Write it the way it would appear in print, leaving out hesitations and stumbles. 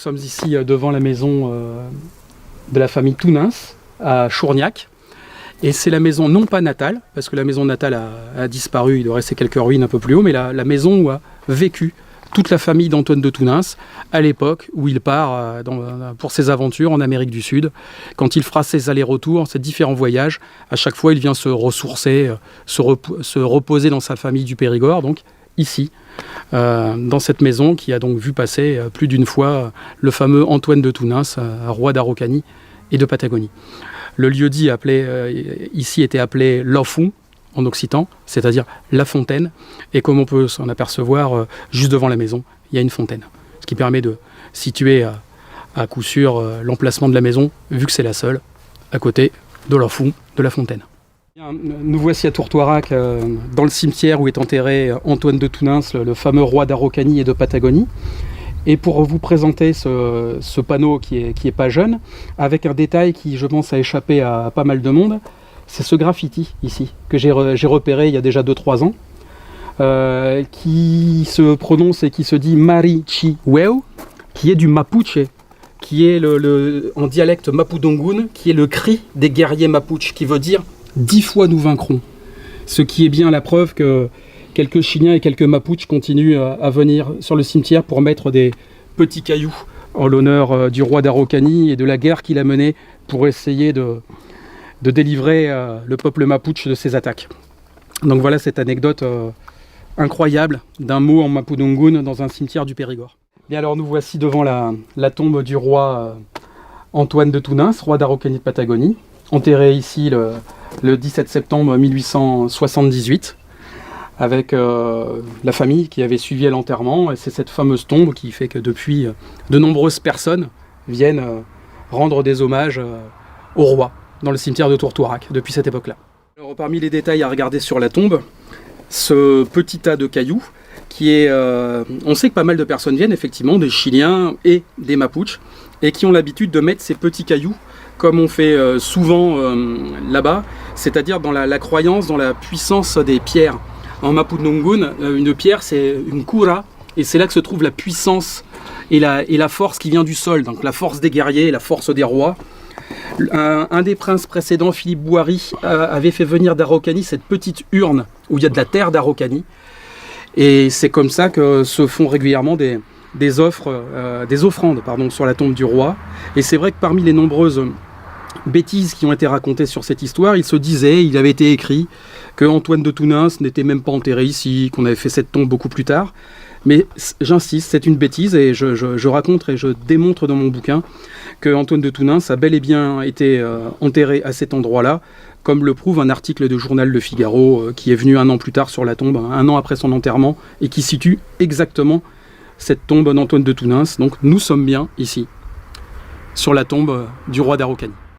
sommes ici devant la maison de la famille Tounins à Chourgnac. Et c'est la maison non pas natale, parce que la maison natale a disparu, il doit rester quelques ruines un peu plus haut, mais la maison où a vécu toute la famille d'Antoine de Tounins à l'époque où il part pour ses aventures en Amérique du Sud. Quand il fera ses allers-retours, ses différents voyages, à chaque fois il vient se ressourcer, se reposer dans sa famille du Périgord, donc ici, dans cette maison qui a donc vu passer plus d'une fois le fameux Antoine de Tounins, roi d'Araucanie et de Patagonie. Le lieu-dit ici était appelé Lofon en occitan, c'est-à-dire la fontaine, et comme on peut s'en apercevoir, juste devant la maison, il y a une fontaine, ce qui permet de situer à coup sûr l'emplacement de la maison, vu que c'est la seule, à côté de Lofon, de la fontaine. Nous voici à Tourtoirac, dans le cimetière où est enterré Antoine de Tounins, le fameux roi d'Araucanie et de Patagonie. Et pour vous présenter ce panneau qui est pas jeune, avec un détail qui, je pense, a échappé à pas mal de monde, c'est ce graffiti ici, que j'ai repéré il y a déjà 2-3 ans, qui se prononce et qui se dit Marichiweu, qui est du Mapuche, qui est en dialecte mapudungun, qui est le cri des guerriers Mapuche, qui veut dire 10 fois nous vaincrons. Ce qui est bien la preuve que quelques Chiliens et quelques Mapuches continuent à venir sur le cimetière pour mettre des petits cailloux en l'honneur du roi d'Araucanie et de la guerre qu'il a menée pour essayer de délivrer le peuple Mapuche de ses attaques. Donc voilà cette anecdote incroyable d'un mot en mapudungun dans un cimetière du Périgord. Bien alors nous voici devant la tombe du roi Antoine de Tounins, roi d'Araucanie de Patagonie, enterré ici le 17 septembre 1878. Avec la famille qui avait suivi à l'enterrement, et c'est cette fameuse tombe qui fait que depuis, de nombreuses personnes viennent rendre des hommages au roi dans le cimetière de Tourtoirac depuis cette époque-là. Alors, parmi les détails à regarder sur la tombe, ce petit tas de cailloux qui est... on sait que pas mal de personnes viennent, effectivement, des Chiliens et des Mapuches, et qui ont l'habitude de mettre ces petits cailloux comme on fait souvent là-bas, c'est-à-dire dans la croyance, dans la puissance des pierres. En mapudungun, une pierre, c'est une kura, et c'est là que se trouve la puissance et la force qui vient du sol, donc la force des guerriers, la force des rois. Un des princes précédents, Philippe Boiry, avait fait venir d'Araucanie cette petite urne où il y a de la terre d'Araucanie, et c'est comme ça que se font régulièrement des offrandes sur la tombe du roi. Et c'est vrai que parmi les nombreuses bêtises qui ont été racontées sur cette histoire, il avait été écrit que Antoine de Tounins n'était même pas enterré ici, qu'on avait fait cette tombe beaucoup plus tard. Mais j'insiste, c'est une bêtise, et je raconte et je démontre dans mon bouquin que Antoine de Tounins a bel et bien été enterré à cet endroit-là, comme le prouve un article de Journal Le Figaro qui est venu 1 an plus tard sur la tombe, 1 an après son enterrement, et qui situe exactement cette tombe d'Antoine de Tounins. Donc nous sommes bien ici, sur la tombe du roi d'Araucanie.